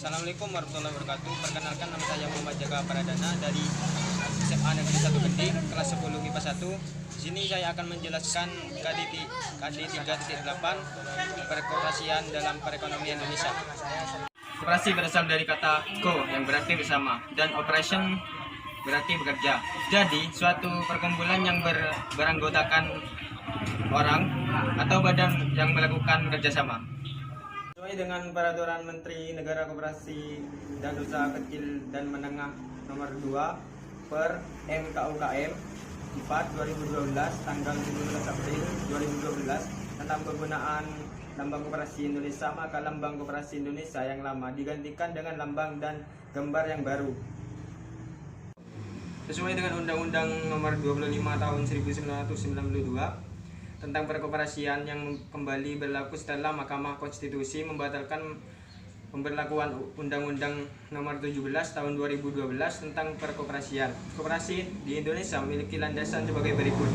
Assalamualaikum warahmatullahi wabarakatuh. Perkenalkan, nama saya Muhammad Jaka Pradana dari SMA Negeri 1 Kending, kelas 10 MIPA 1. Di sini saya akan menjelaskan KD 3.8 perkoperasian dalam perekonomian Indonesia. Koperasi berasal dari kata ko yang berarti bersama dan operation berarti bekerja. Jadi suatu perkumpulan yang beranggotakan orang atau badan yang melakukan kerjasama. Sesuai dengan Peraturan Menteri Negara Koperasi dan Usaha Kecil dan Menengah Nomor 2 per MKUKM 4 2012 tanggal 17 April 2012 tentang penggunaan lambang koperasi Indonesia, maka lambang koperasi Indonesia yang lama digantikan dengan lambang dan gambar yang baru. Sesuai dengan Undang-Undang Nomor 25 Tahun 1992 tentang perkoperasian yang kembali berlaku setelah Mahkamah Konstitusi membatalkan pemberlakuan Undang-Undang Nomor 17 Tahun 2012 tentang perkoperasian. Koperasi di Indonesia memiliki landasan sebagai berikut.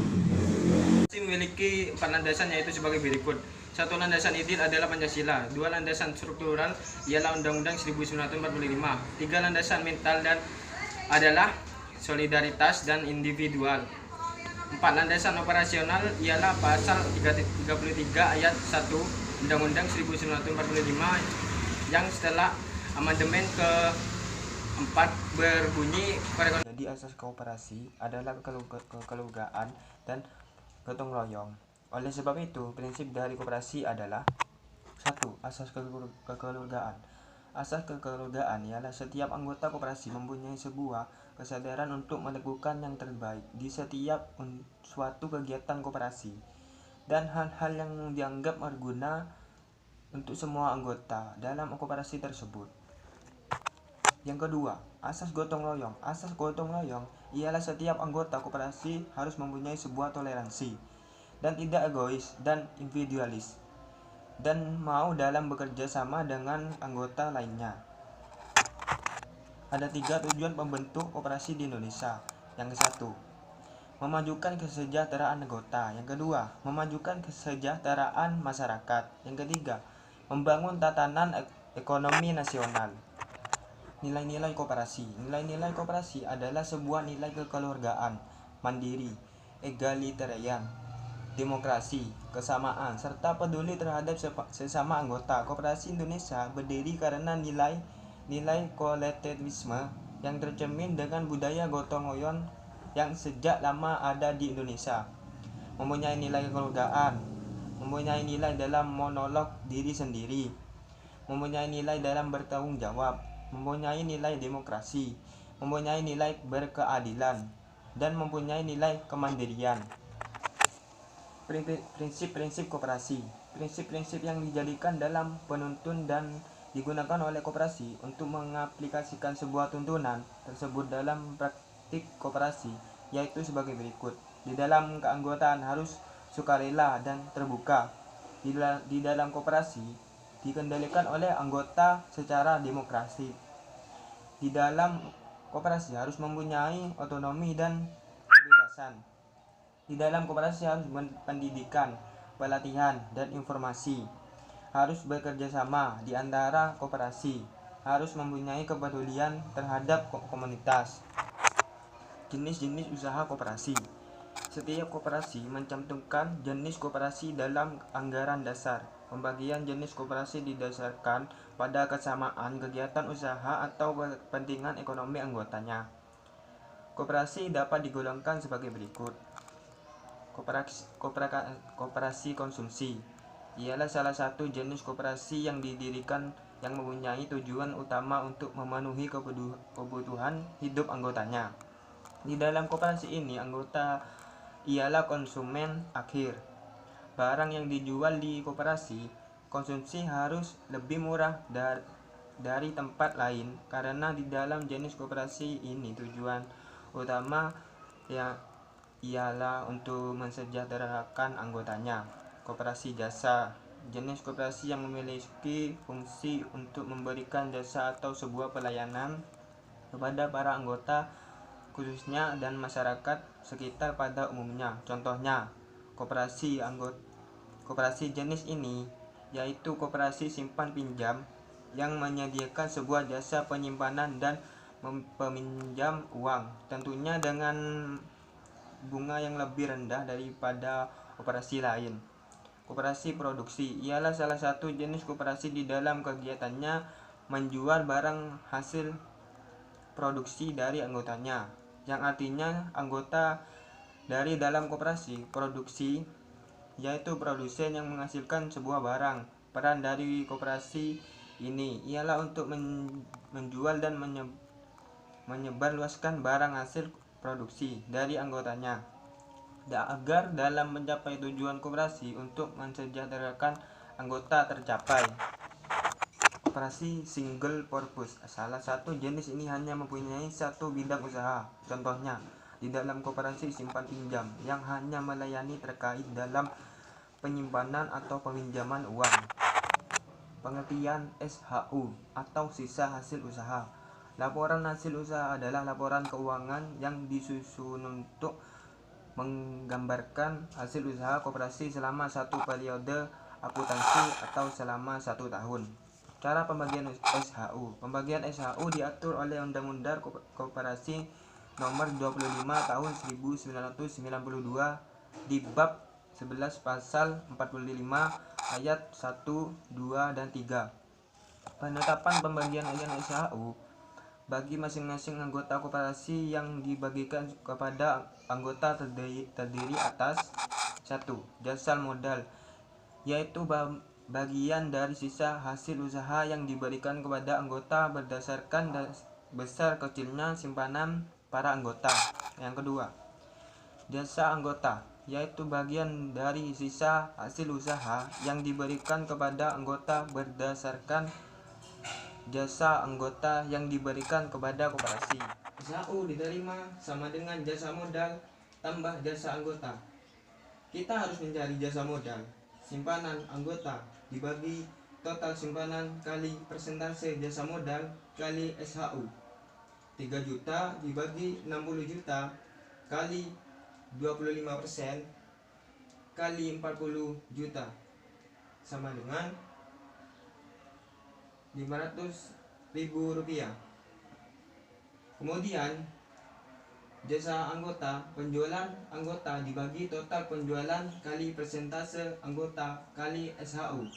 Memiliki 4 landasan, yaitu sebagai berikut. 1. Landasan ideal adalah Pancasila. 2. Landasan struktural ialah Undang-Undang 1945. 3. Landasan mental dan adalah solidaritas dan individual. 4. Landasan operasional ialah pasal 33 ayat 1 Undang-Undang 1945 yang setelah amandemen ke-4 berbunyi Jadi asas koperasi adalah kekeluargaan dan gotong royong. Oleh sebab itu, prinsip dari koperasi adalah 1. Asas kekeluargaan. Asas kekeluargaan ialah setiap anggota koperasi mempunyai sebuah kesadaran untuk melakukan yang terbaik di setiap suatu kegiatan koperasi dan hal-hal yang dianggap berguna untuk semua anggota dalam koperasi tersebut. Yang kedua, asas gotong royong. Asas gotong royong ialah setiap anggota koperasi harus mempunyai sebuah toleransi dan tidak egois dan individualis dan mau dalam bekerja sama dengan anggota lainnya. Ada 3 tujuan pembentuk koperasi di Indonesia. Yang ke-1, memajukan kesejahteraan anggota. Yang kedua, memajukan kesejahteraan masyarakat. Yang ketiga, membangun tatanan ekonomi nasional. Nilai-nilai koperasi. Nilai-nilai koperasi adalah sebuah nilai kekeluargaan, mandiri, egalitarian, demokrasi, kesamaan, serta peduli terhadap sesama anggota. Koperasi Indonesia berdiri karena nilai kolektivisme yang tercermin dengan budaya gotong royong yang sejak lama ada di Indonesia. Mempunyai nilai kekeluargaan, mempunyai nilai dalam monolog diri sendiri, mempunyai nilai dalam bertanggung jawab, mempunyai nilai demokrasi, mempunyai nilai berkeadilan, dan mempunyai nilai kemandirian. Prinsip-prinsip koperasi. Prinsip-prinsip yang dijadikan dalam penuntun dan digunakan oleh koperasi untuk mengaplikasikan sebuah tuntunan tersebut dalam praktik koperasi yaitu sebagai berikut. Di dalam keanggotaan harus sukarela dan terbuka. Di dalam koperasi dikendalikan oleh anggota secara demokrasi. Di dalam koperasi harus mempunyai otonomi dan kebebasan. Di dalam koperasi harus pendidikan, pelatihan, dan informasi. Harus bekerja sama di antara koperasi. Harus mempunyai kepedulian terhadap komunitas. Jenis-jenis usaha koperasi. Setiap koperasi mencantumkan jenis koperasi dalam anggaran dasar. Pembagian jenis koperasi didasarkan pada kesamaan kegiatan usaha atau kepentingan ekonomi anggotanya. Koperasi dapat digolongkan sebagai berikut. Koperasi konsumsi ialah salah satu jenis koperasi yang didirikan yang mempunyai tujuan utama untuk memenuhi kebutuhan hidup anggotanya. Di dalam koperasi ini, anggota ialah konsumen akhir. Barang yang dijual di koperasi konsumsi harus lebih murah dari tempat lain karena di dalam jenis koperasi ini tujuan utama ialah untuk mensejahterakan anggotanya. Koperasi jasa. Jenis koperasi yang memiliki fungsi untuk memberikan jasa atau sebuah pelayanan kepada para anggota khususnya dan masyarakat sekitar pada umumnya. Contohnya, koperasi jenis ini yaitu koperasi simpan pinjam yang menyediakan sebuah jasa penyimpanan dan peminjam uang, tentunya dengan bunga yang lebih rendah daripada koperasi lain. Koperasi produksi ialah salah satu jenis koperasi di dalam kegiatannya menjual barang hasil produksi dari anggotanya, yang artinya anggota dari dalam koperasi produksi yaitu produsen yang menghasilkan sebuah barang. Peran dari koperasi ini ialah untuk menjual dan menyebarluaskan barang hasil produksi dari anggotanya, agar dalam mencapai tujuan koperasi untuk mensejahterakan anggota tercapai. Koperasi single purpose, salah satu jenis ini hanya mempunyai satu bidang usaha. Contohnya, di dalam koperasi simpan pinjam yang hanya melayani terkait dalam penyimpanan atau peminjaman uang. Pengertian SHU atau sisa hasil usaha. Laporan hasil usaha adalah laporan keuangan yang disusun untuk menggambarkan hasil usaha koperasi selama satu periode akuntansi atau selama 1 tahun. Cara pembagian SHU. Pembagian SHU diatur oleh Undang-Undang Koperasi Nomor 25 Tahun 1992 di bab 11 pasal 45 ayat 1, 2, dan 3. Penetapan pembagian SHU bagi masing-masing anggota koperasi yang dibagikan kepada anggota terdiri atas 1. Jasa modal, yaitu bagian dari sisa hasil usaha yang diberikan kepada anggota berdasarkan besar kecilnya simpanan para anggota. Yang kedua, jasa anggota, yaitu bagian dari sisa hasil usaha yang diberikan kepada anggota berdasarkan jasa anggota yang diberikan kepada koperasi. SHU diterima sama dengan jasa modal tambah jasa anggota. Kita harus mencari jasa modal. Simpanan anggota dibagi total simpanan kali persentase jasa modal kali SHU. 3 juta dibagi 60 juta kali 25% kali 40 juta sama dengan 500.000 rupiah. Kemudian jasa anggota, penjualan anggota dibagi total penjualan kali persentase anggota kali SHU.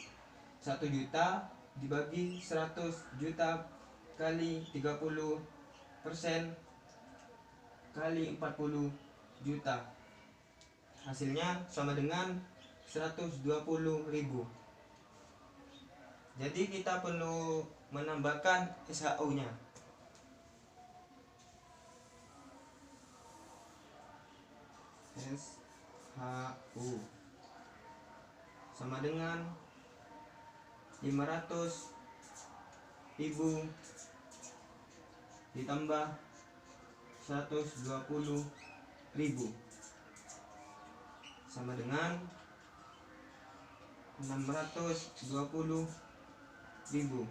1 juta dibagi 100 juta kali 30% kali 40 juta. Hasilnya sama dengan 120.000. Jadi kita perlu menambahkan SHU-nya. SHU sama dengan 500.000 ditambah 120.000 sama dengan 620.000.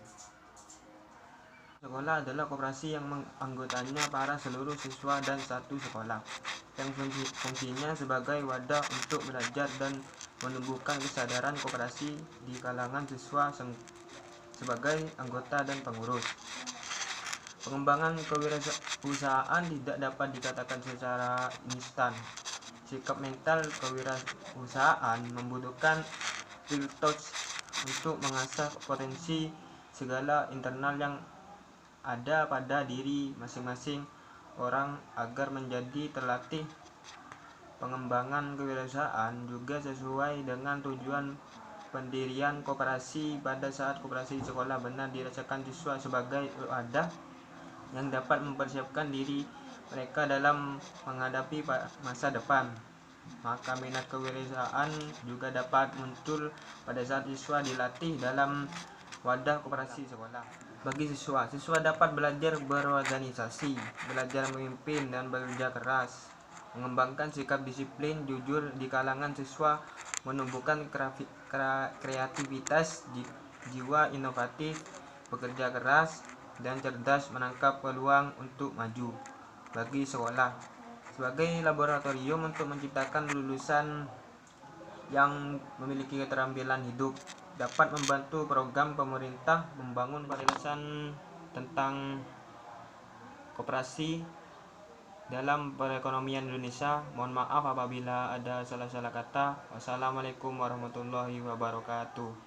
Sekolah adalah koperasi yang menganggotanya para seluruh siswa dan satu sekolah, yang fungsinya sebagai wadah untuk belajar dan menumbuhkan kesadaran koperasi di kalangan siswa sebagai anggota dan pengurus. Pengembangan kewirausahaan tidak dapat dikatakan secara instan. Sikap mental kewirausahaan membutuhkan real touch untuk mengasah potensi segala internal yang ada pada diri masing-masing orang agar menjadi terlatih. Pengembangan kewirausahaan juga sesuai dengan tujuan pendirian koperasi. Pada saat koperasi sekolah benar dirasakan siswa sebagai wadah yang dapat mempersiapkan diri mereka dalam menghadapi masa depan, maka minat kewirausahaan juga dapat muncul pada saat siswa dilatih dalam wadah koperasi sekolah. Bagi siswa dapat belajar berorganisasi, belajar memimpin dan bekerja keras, mengembangkan sikap disiplin jujur di kalangan siswa, menumbuhkan kreativitas, jiwa inovatif, bekerja keras, dan cerdas menangkap peluang untuk maju. Bagi sekolah sebagai laboratorium untuk menciptakan lulusan yang memiliki keterampilan hidup, dapat membantu program pemerintah membangun penjelasan tentang koperasi dalam perekonomian Indonesia. Mohon maaf apabila ada salah-salah kata. Wassalamualaikum warahmatullahi wabarakatuh.